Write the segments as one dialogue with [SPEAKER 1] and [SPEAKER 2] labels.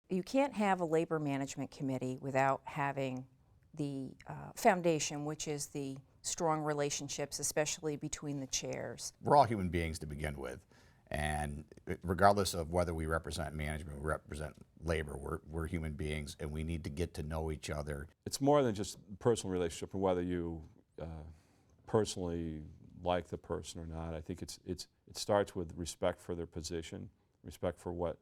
[SPEAKER 1] You can't have a labor management committee without having the foundation, which is the strong relationships, especially between the chairs.
[SPEAKER 2] We're all human beings to begin with, and regardless of whether we represent management, we represent labor, we're human beings, and we need to get to know each other.
[SPEAKER 3] It's more than just personal relationship and whether you personally like the person or not. I think it starts with respect for their position, respect for what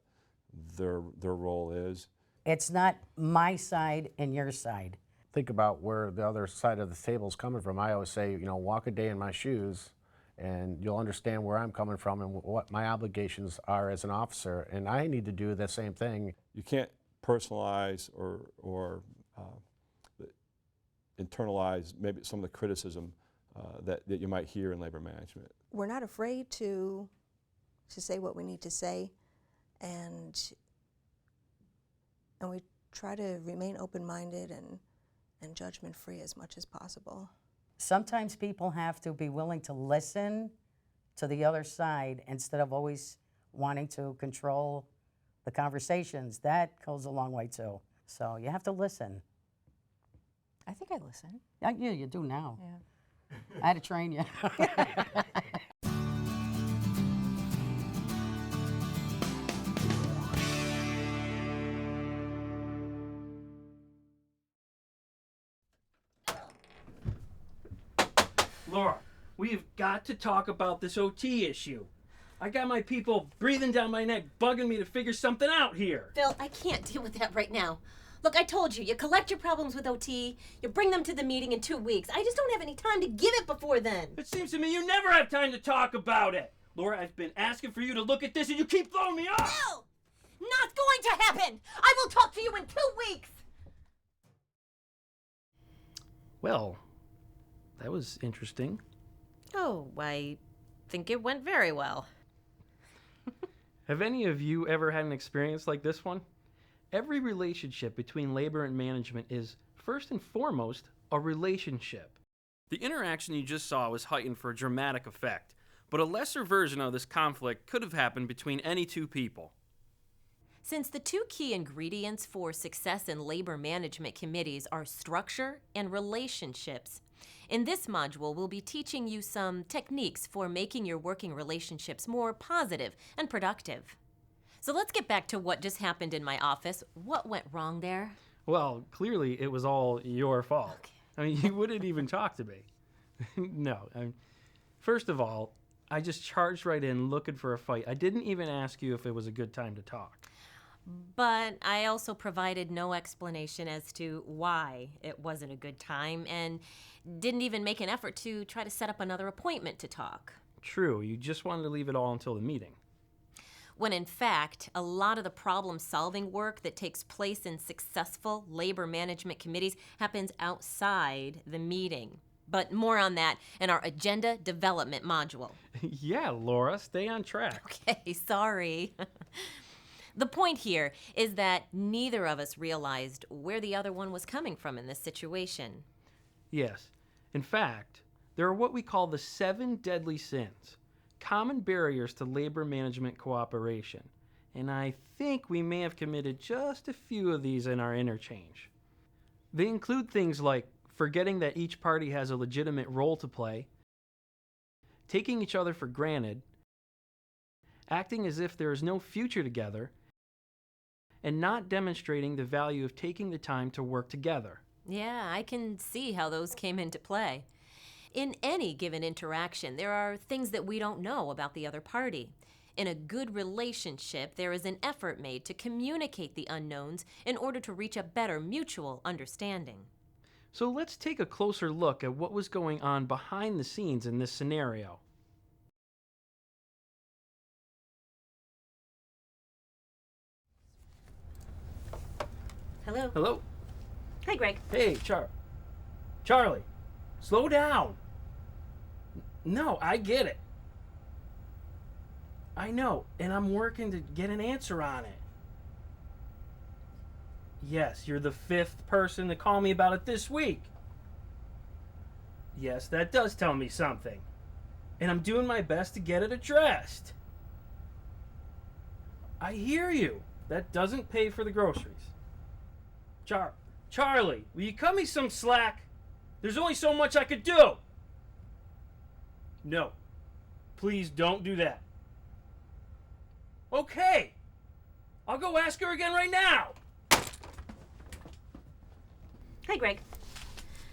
[SPEAKER 3] their role is.
[SPEAKER 4] It's not my side and your side.
[SPEAKER 5] Think about where the other side of the table is coming from. I always say, you know, walk a day in my shoes and you'll understand where I'm coming from and what my obligations are as an officer. And I need to do the same thing.
[SPEAKER 3] You can't personalize or internalize maybe some of the criticism that you might hear in labor management.
[SPEAKER 6] We're not afraid to say what we need to say, and we try to remain open-minded and judgment-free as much as possible.
[SPEAKER 4] Sometimes people have to be willing to listen to the other side instead of always wanting to control the conversations. That goes a long way too. So you have to listen.
[SPEAKER 1] I think I listen.
[SPEAKER 4] Yeah, you do now.
[SPEAKER 1] Yeah.
[SPEAKER 4] I had to train you.
[SPEAKER 7] Laura, we've got to talk about this OT issue. I got my people breathing down my neck, bugging me to figure something out here.
[SPEAKER 8] Phil, I can't deal with that right now. Look, I told you collect your problems with OT, you bring them to the meeting in 2 weeks. I just don't have any time to give it before then.
[SPEAKER 7] It seems to me you never have time to talk about it. Laura, I've been asking for you to look at this and you keep throwing me off.
[SPEAKER 8] Phil! Not going to happen! I will talk to you in 2 weeks!
[SPEAKER 7] Well, that was interesting.
[SPEAKER 8] Oh, I think it went very well.
[SPEAKER 9] Have any of you ever had an experience like this one? Every relationship between labor and management is, first and foremost, a relationship. The interaction you just saw was heightened for a dramatic effect, but a lesser version of this conflict could have happened between any two people.
[SPEAKER 8] Since the two key ingredients for success in labor management committees are structure and relationships, in this module we'll be teaching you some techniques for making your working relationships more positive and productive. So let's get back to what just happened in my office. What went wrong there?
[SPEAKER 9] Well, clearly it was all your fault.
[SPEAKER 8] Okay.
[SPEAKER 9] I mean, you wouldn't even talk to me. No, first of all, I just charged right in looking for a fight. I didn't even ask you if it was a good time to talk.
[SPEAKER 8] But I also provided no explanation as to why it wasn't a good time and didn't even make an effort to try to set up another appointment to talk.
[SPEAKER 9] True, you just wanted to leave it all until the meeting.
[SPEAKER 8] When in fact, a lot of the problem-solving work that takes place in successful labor management committees happens outside the meeting. But more on that in our agenda development module.
[SPEAKER 9] Yeah, Laura, stay on track.
[SPEAKER 8] Okay, sorry. The point here is that neither of us realized where the other one was coming from in this situation.
[SPEAKER 9] Yes. In fact, there are what we call the 7 deadly sins, common barriers to labor management cooperation. And I think we may have committed just a few of these in our interchange. They include things like forgetting that each party has a legitimate role to play, taking each other for granted, acting as if there is no future together, and not demonstrating the value of taking the time to work together.
[SPEAKER 8] Yeah, I can see how those came into play. In any given interaction, there are things that we don't know about the other party. In a good relationship, there is an effort made to communicate the unknowns in order to reach a better mutual understanding.
[SPEAKER 9] So let's take a closer look at what was going on behind the scenes in this scenario.
[SPEAKER 8] Hello?
[SPEAKER 9] Hello?
[SPEAKER 8] Hi, Greg.
[SPEAKER 7] Hey, Charlie, slow down. No, I get it. I know, and I'm working to get an answer on it. Yes, you're the 5th person to call me about it this week. Yes, that does tell me something. And I'm doing my best to get it addressed. I hear you. that doesn't pay for the groceries. Charlie, will you cut me some slack? There's only so much I could do. No, please don't do that. Okay, I'll go ask her again right now.
[SPEAKER 8] Hi, Greg.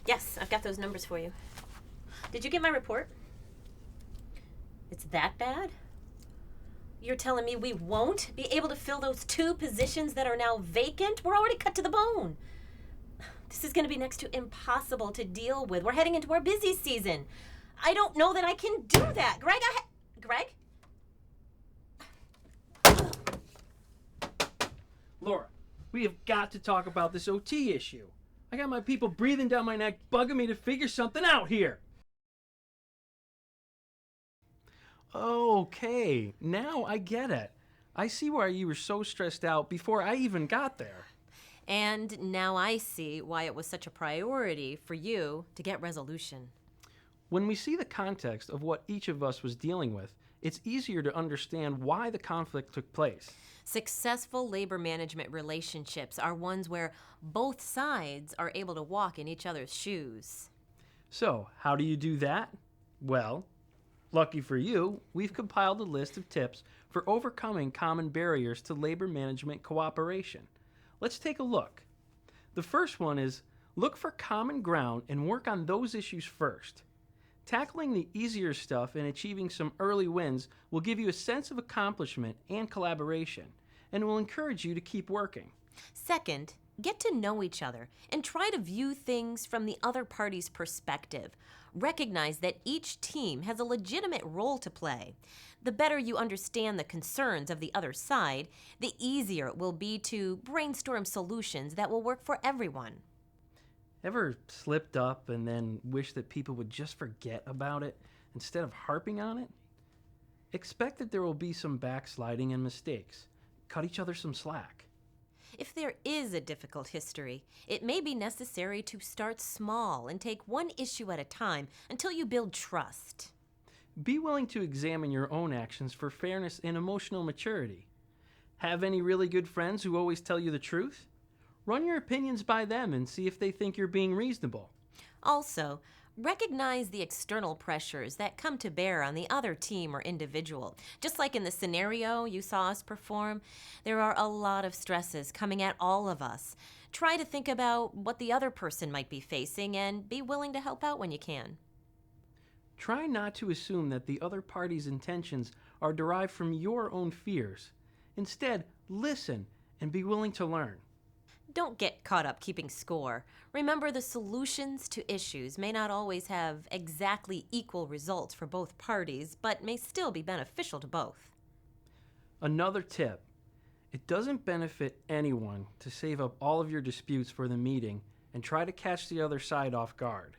[SPEAKER 8] Yes, I've got those numbers for you. Did you get my report? It's that bad? You're telling me we won't be able to fill those 2 positions that are now vacant? We're already cut to the bone. This is going to be next to impossible to deal with. We're heading into our busy season. I don't know that I can do that. Greg, Greg?
[SPEAKER 7] Laura, we have got to talk about this OT issue. I got my people breathing down my neck, bugging me to figure something out here. Okay, now I get it. I see why you were so stressed out before I even got there.
[SPEAKER 8] And now I see why it was such a priority for you to get resolution.
[SPEAKER 7] When we see the context of what each of us was dealing with, it's easier to understand why the conflict took place.
[SPEAKER 8] Successful labor management relationships are ones where both sides are able to walk in each other's shoes.
[SPEAKER 7] So, how do you do that? Well, lucky for you, we've compiled a list of tips for overcoming common barriers to labor management cooperation. Let's take a look. The first one is look for common ground and work on those issues first. Tackling the easier stuff and achieving some early wins will give you a sense of accomplishment and collaboration, and will encourage you to keep working.
[SPEAKER 8] Second, get to know each other and try to view things from the other party's perspective. Recognize that each team has a legitimate role to play. The better you understand the concerns of the other side, the easier it will be to brainstorm solutions that will work for everyone.
[SPEAKER 7] Ever slipped up and then wish that people would just forget about it instead of harping on it? Expect that there will be some backsliding and mistakes. Cut each other some slack.
[SPEAKER 8] If there is a difficult history, it may be necessary to start small and take one issue at a time until you build trust.
[SPEAKER 7] Be willing to examine your own actions for fairness and emotional maturity. Have any really good friends who always tell you the truth? Run your opinions by them and see if they think you're being reasonable.
[SPEAKER 8] Also, recognize the external pressures that come to bear on the other team or individual. Just like in the scenario you saw us perform, there are a lot of stresses coming at all of us. Try to think about what the other person might be facing and be willing to help out when you can.
[SPEAKER 7] Try not to assume that the other party's intentions are derived from your own fears. Instead, listen and be willing to learn.
[SPEAKER 8] Don't get caught up keeping score. Remember, the solutions to issues may not always have exactly equal results for both parties, but may still be beneficial to both.
[SPEAKER 7] Another tip: it doesn't benefit anyone to save up all of your disputes for the meeting and try to catch the other side off guard.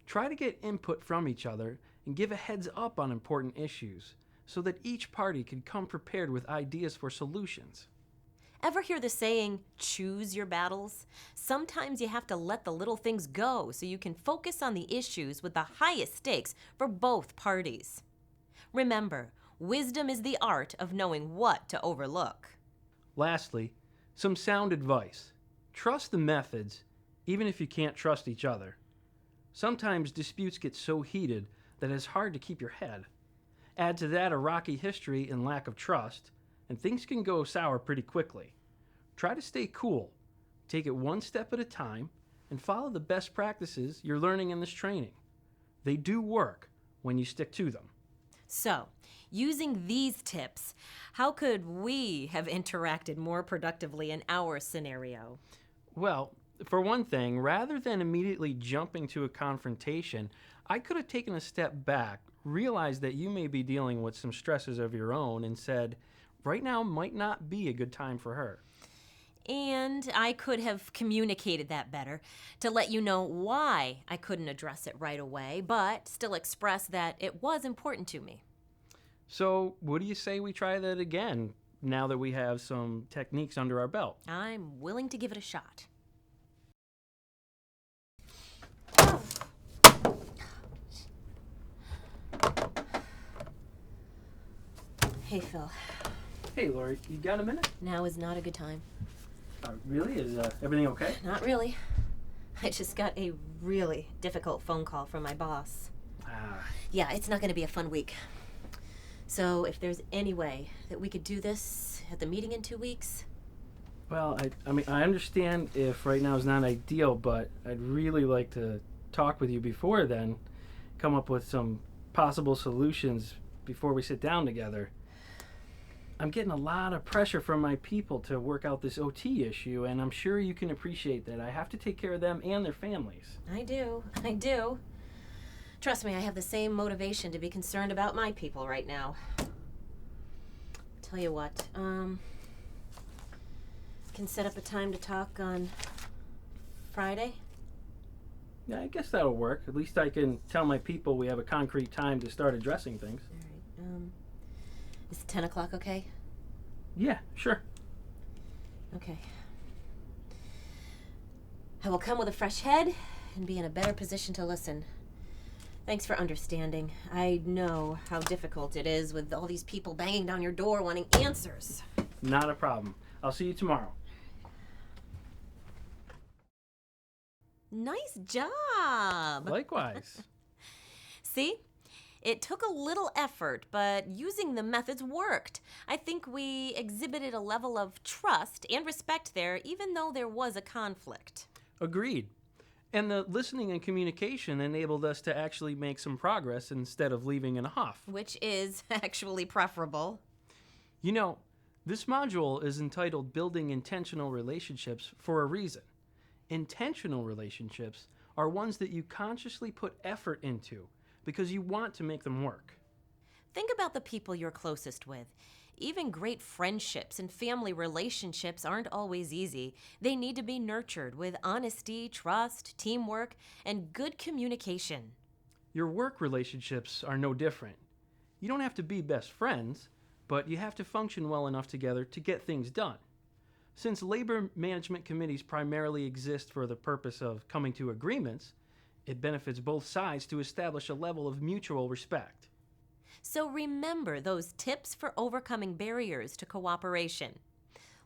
[SPEAKER 7] Try to get input from each other and give a heads up on important issues so that each party can come prepared with ideas for solutions.
[SPEAKER 8] Ever hear the saying, choose your battles? Sometimes you have to let the little things go so you can focus on the issues with the highest stakes for both parties. Remember, wisdom is the art of knowing what to overlook.
[SPEAKER 7] Lastly, some sound advice. Trust the methods, even if you can't trust each other. Sometimes disputes get so heated that it's hard to keep your head. Add to that a rocky history and lack of trust, and things can go sour pretty quickly. Try to stay cool, take it one step at a time, and follow the best practices you're learning in this training. They do work when you stick to them.
[SPEAKER 8] So, using these tips, how could we have interacted more productively in our scenario?
[SPEAKER 7] Well, for one thing, rather than immediately jumping to a confrontation, I could have taken a step back, realized that you may be dealing with some stresses of your own, and said, right now might not be a good time for her.
[SPEAKER 8] And I could have communicated that better to let you know why I couldn't address it right away, but still express that it was important to me.
[SPEAKER 7] So, what do you say we try that again now that we have some techniques under our belt?
[SPEAKER 8] I'm willing to give it a shot. Hey, Phil.
[SPEAKER 9] Hey, Lori, you got a minute?
[SPEAKER 8] Now is not a good time.
[SPEAKER 9] Really? Is everything okay?
[SPEAKER 8] Not really. I just got a really difficult phone call from my boss. Yeah, it's not going to be a fun week. So if there's any way that we could do this at the meeting in 2 weeks.
[SPEAKER 9] Well, I mean, I understand if right now is not ideal, but I'd really like to talk with you before then, come up with some possible solutions before we sit down together. I'm getting a lot of pressure from my people to work out this OT issue, and I'm sure you can appreciate that. I have to take care of them and their families.
[SPEAKER 8] I do. Trust me, I have the same motivation to be concerned about my people right now. Tell you what, can set up a time to talk on Friday?
[SPEAKER 9] Yeah, I guess that'll work. At least I can tell my people we have a concrete time to start addressing things.
[SPEAKER 8] All right. Is 10 o'clock okay?
[SPEAKER 9] Yeah, sure.
[SPEAKER 8] Okay. I will come with a fresh head and be in a better position to listen. Thanks for understanding. I know how difficult it is with all these people banging down your door wanting answers.
[SPEAKER 9] Not a problem. I'll see you tomorrow.
[SPEAKER 8] Nice job!
[SPEAKER 9] Likewise.
[SPEAKER 8] See? It took a little effort, but using the methods worked. I think we exhibited a level of trust and respect there, even though there was a conflict.
[SPEAKER 9] Agreed. And the listening and communication enabled us to actually make some progress instead of leaving in a huff.
[SPEAKER 8] Which is actually preferable.
[SPEAKER 9] You know, this module is entitled Building Intentional Relationships for a reason. Intentional relationships are ones that you consciously put effort into because you want to make them work.
[SPEAKER 8] Think about the people you're closest with. Even great friendships and family relationships aren't always easy. They need to be nurtured with honesty, trust, teamwork, and good communication.
[SPEAKER 9] Your work relationships are no different. You don't have to be best friends, but you have to function well enough together to get things done. Since labor management committees primarily exist for the purpose of coming to agreements, it benefits both sides to establish a level of mutual respect.
[SPEAKER 8] So remember those tips for overcoming barriers to cooperation.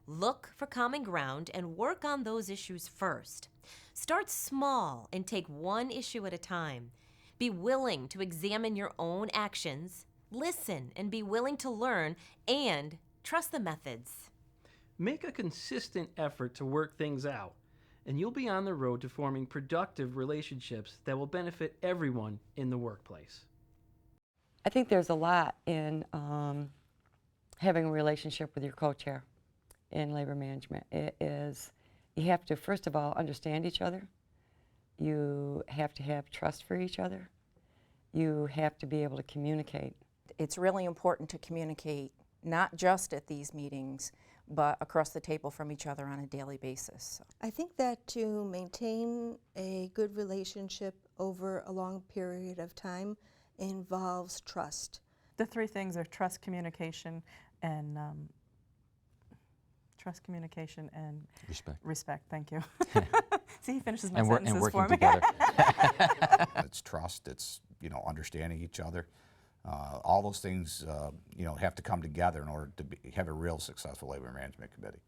[SPEAKER 8] Look for common ground and work on those issues first. Start small and take one issue at a time. Be willing to examine your own actions, listen and be willing to learn, and trust the methods.
[SPEAKER 9] Make a consistent effort to work things out, and you'll be on the road to forming productive relationships that will benefit everyone in the workplace.
[SPEAKER 10] I think there's a lot in having a relationship with your co-chair in labor management. It is, you have to, first of all, understand each other. You have to have trust for each other. You have to be able to communicate.
[SPEAKER 1] It's really important to communicate, not just at these meetings, but across the table from each other on a daily basis.
[SPEAKER 6] I think that to maintain a good relationship over a long period of time involves trust.
[SPEAKER 11] The three things are trust, communication, and respect. Thank you. See, he finishes my sentences
[SPEAKER 2] and working
[SPEAKER 11] for me.
[SPEAKER 2] together. It's trust. It's understanding each other. All those things have to come together in order to have a real successful labor management committee.